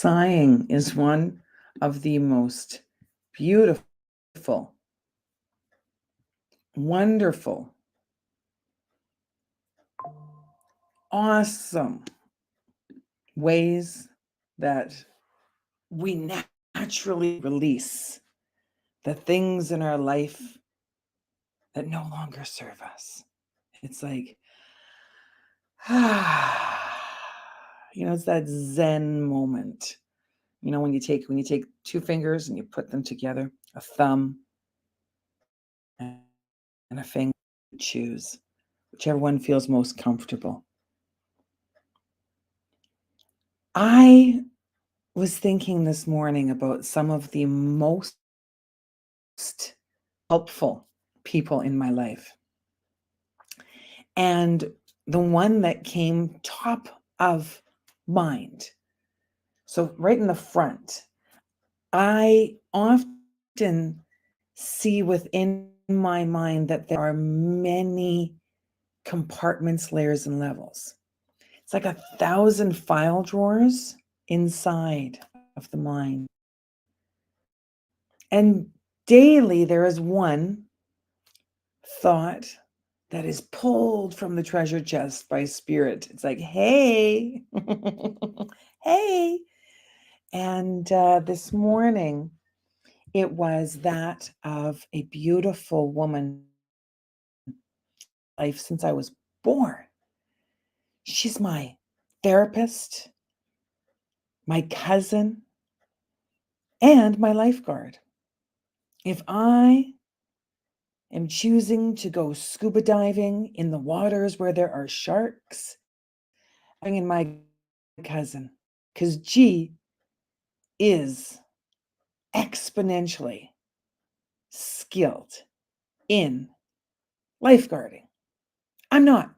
Sighing is one of the most beautiful, wonderful, awesome ways that we naturally release the things in our life that no longer serve us. It's like, it's that Zen moment. When you take two fingers and you put them together, a thumb and a finger, choose whichever one feels most comfortable. I was thinking this morning about some of the most helpful people in my life. And the one that came top of mind, so right in the front, I often see within my mind that there are many compartments, layers, and levels. It's like 1,000 file drawers inside of the mind. And daily there is one thought that is pulled from the treasure chest by spirit. It's like, hey, hey. And this morning, it was that of a beautiful woman, life since I was born. She's my therapist, my cousin, and my lifeguard. If I am choosing to go scuba diving in the waters where there are sharks, I'm in my cousin, because G is exponentially skilled in lifeguarding. I'm not.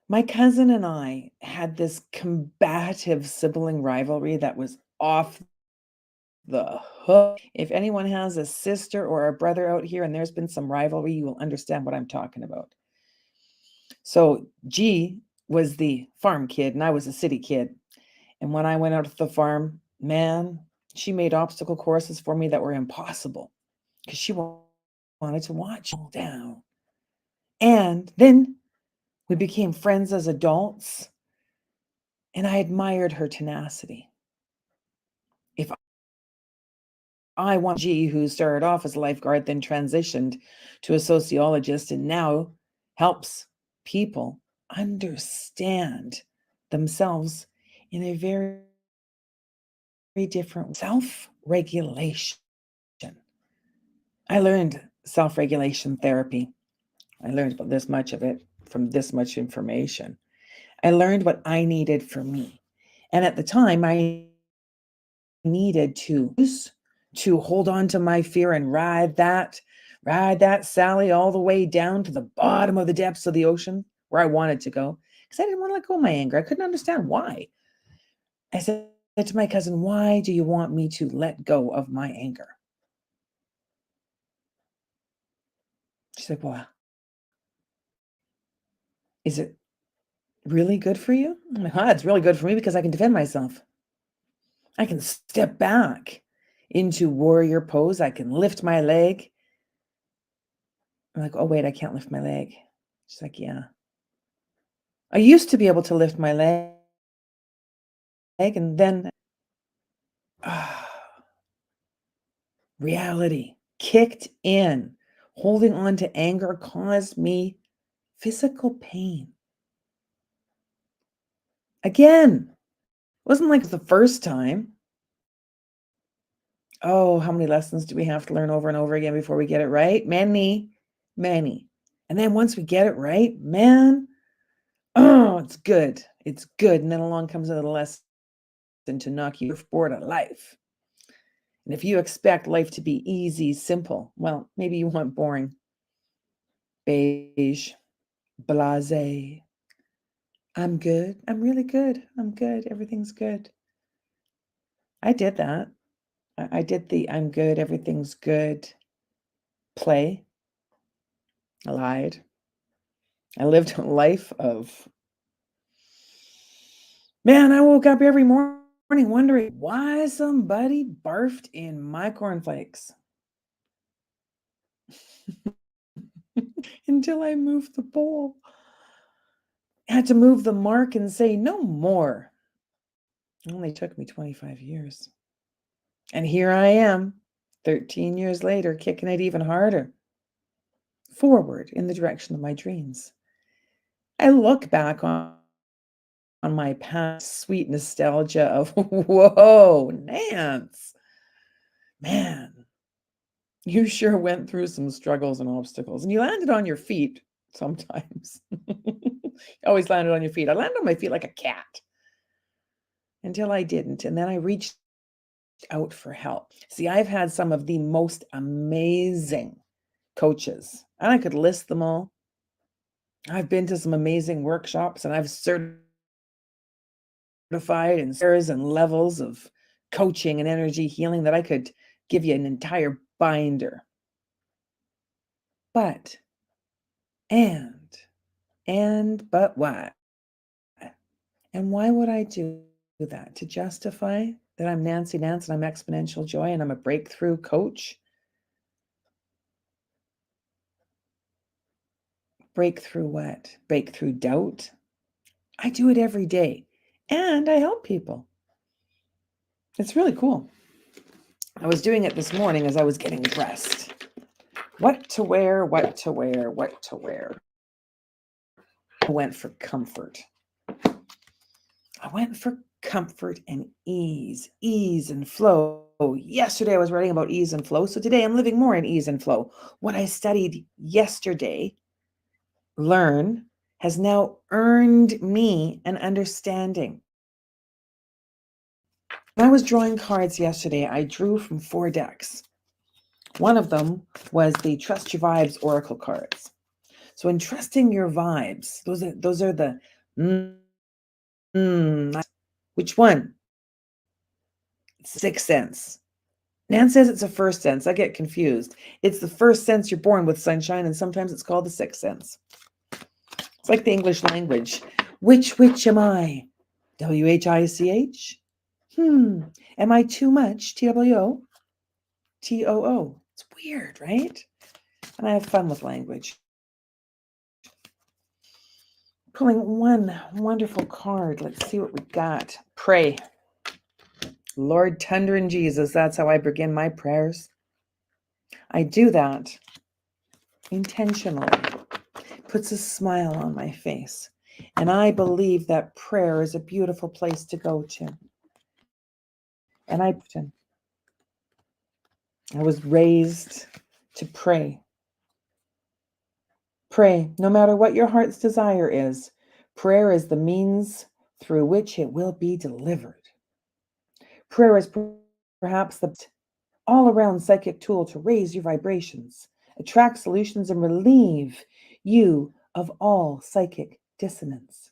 My cousin and I had this combative sibling rivalry that was off the hook. If anyone has a sister or a brother out here and there's been some rivalry, you will understand what I'm talking about. So G was the farm kid and I was a city kid. And when I went out to the farm, man, she made obstacle courses for me that were impossible because she wanted to watch all down. And then we became friends as adults, and I admired her tenacity. If I want G, who started off as a lifeguard, then transitioned to a sociologist and now helps people understand themselves in a very, very different self-regulation. I learned self-regulation therapy. I learned about this much of it from this much information. I learned what I needed for me. And at the time, I needed to hold on to my fear and ride that Sally all the way down to the bottom of the depths of the ocean where I wanted to go, because I didn't want to let go of my anger. I couldn't understand why. I said to my cousin, why do you want me to let go of my anger? She's like, well, is it really good for you? I'm like, it's really good for me because I can defend myself. I can step back into warrior pose. I can lift my leg. I'm like, oh, wait, I can't lift my leg. She's like, yeah. I used to be able to lift my leg, and then reality kicked in. Holding on to anger caused me physical pain. Again, it wasn't like the first time. Oh, how many lessons do we have to learn over and over again before we get it right? Many, many. And then once we get it right, man, oh, it's good. It's good. And then along comes another lesson to knock you board of life. And if you expect life to be easy, simple, well, maybe you want boring, beige, blasé. I'm good. I'm really good. I'm good. Everything's good. I did that. I did the I'm good. Everything's good play. I lied. I lived a life of, man, I woke up every morning morning wondering why somebody barfed in my cornflakes. Until I moved the bowl. I had to move the mark and say, no more. It only took me 25 years. And here I am, 13 years later, kicking it even harder, forward in the direction of my dreams. I look back on my past sweet nostalgia of, whoa, Nance, man, you sure went through some struggles and obstacles. And you landed on your feet sometimes. You always landed on your feet. I landed on my feet like a cat until I didn't. And then I reached out for help. See, I've had some of the most amazing coaches, and I could list them all. I've been to some amazing workshops, and I've certified in areas and levels of coaching and energy healing that I could give you an entire binder. But, but why? And why would I do that? To justify that I'm Nancy Nance and I'm exponential joy and I'm a breakthrough coach? Breakthrough what? Breakthrough doubt? I do it every day and I help people. It's really cool. I was doing it this morning as I was getting dressed. What to wear, what to wear, what to wear. I went for comfort. I went for comfort and ease and flow. Yesterday I was writing about ease and flow. So today I'm living more in ease and flow. What I studied yesterday, has now earned me an understanding. When I was drawing cards yesterday, I drew from 4 decks. One of them was the Trust Your Vibes Oracle cards. So in trusting your vibes, those are the which one? Sixth sense. Nan says it's a first sense. I get confused. It's the first sense you're born with, sunshine, and sometimes it's called the sixth sense. It's like the English language. Which am I? WHICH? Am I too much? TWO? TOO. It's weird, right? And I have fun with language. Pulling one wonderful card. Let's see what we got. Pray. Lord, tender in Jesus. That's how I begin my prayers. I do that intentionally. Puts a smile on my face. And I believe that prayer is a beautiful place to go to. And I was raised to pray. Pray, no matter what your heart's desire is. Prayer is the means through which it will be delivered. Prayer is perhaps the all-around psychic tool to raise your vibrations, attract solutions, and relieve you of all psychic dissonance.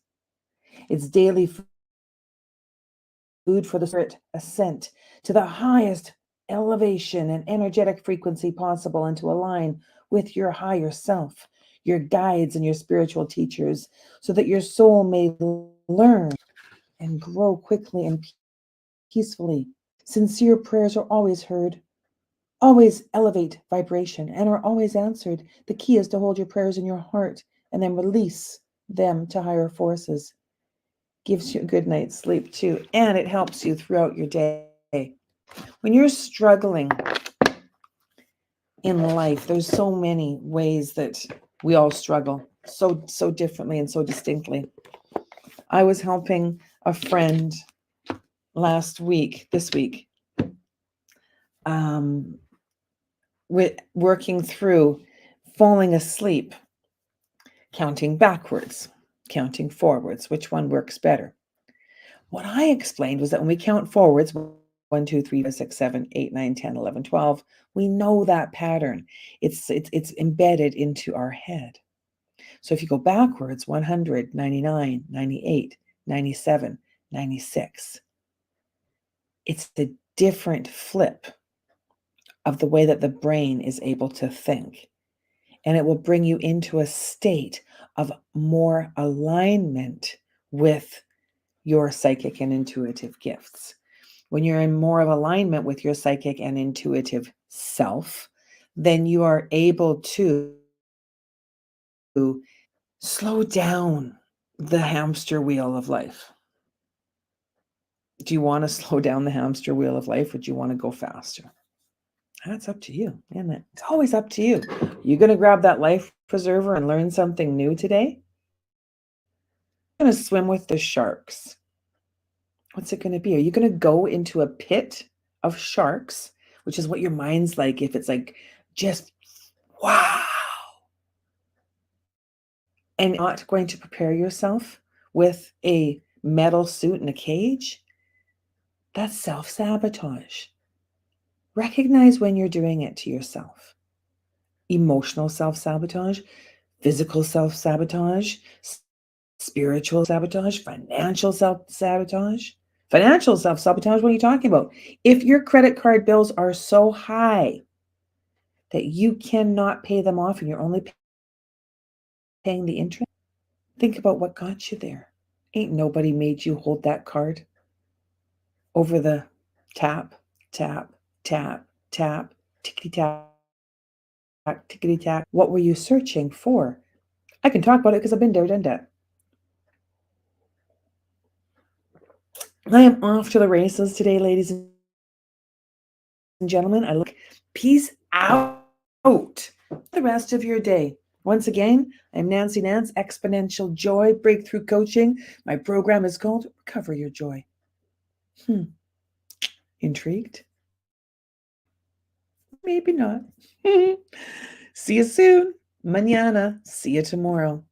It's daily food for the spirit, ascent to the highest elevation and energetic frequency possible, and to align with your higher self, your guides, and your spiritual teachers, so that your soul may learn and grow quickly and peacefully. Sincere prayers are always heard, always elevate vibration, and are always answered. The key is to hold your prayers in your heart and then release them to higher forces. Gives you a good night's sleep too, and it helps you throughout your day. When you're struggling in life, there's so many ways that we all struggle, so differently and so distinctly. I was helping a friend this week, with working through falling asleep, counting backwards, counting forwards. Which one works better? What I explained was that when we count forwards, 1, 2, 3, 4, 6, 7, 8, 9, 10, 11, 12, we know that pattern. It's embedded into our head. So if you go backwards, 100, 99, 98, 97, 96, it's the different flip of the way that the brain is able to think. And it will bring you into a state of more alignment with your psychic and intuitive gifts. when you're in more of alignment with your psychic and intuitive self, then you are able to slow down the hamster wheel of life. Do you want to slow down the hamster wheel of life? Or do you want to go faster? That's up to you, isn't it? It's always up to you. You going to grab that life preserver and learn something new today? You're going to swim with the sharks. What's it going to be? Are you going to go into a pit of sharks, which is what your mind's like if it's like just wow, and not going to prepare yourself with a metal suit and a cage? That's self-sabotage. Recognize when you're doing it to yourself. Emotional self-sabotage, physical self-sabotage, spiritual sabotage, financial self-sabotage. Financial self-sabotage, what are you talking about? If your credit card bills are so high that you cannot pay them off and you're only paying the interest, think about what got you there. Ain't nobody made you hold that card over the tap, tap, tap, tap, tickety tap, tickety tack. What were you searching for? I can talk about it because I've been there, done that. I am off to the races today, ladies and gentlemen. I look peace out the rest of your day. Once again, I'm Nancy Nance, Exponential Joy Breakthrough Coaching. My program is called Recover Your Joy. Intrigued? Maybe not. See you soon. Mañana. See you tomorrow.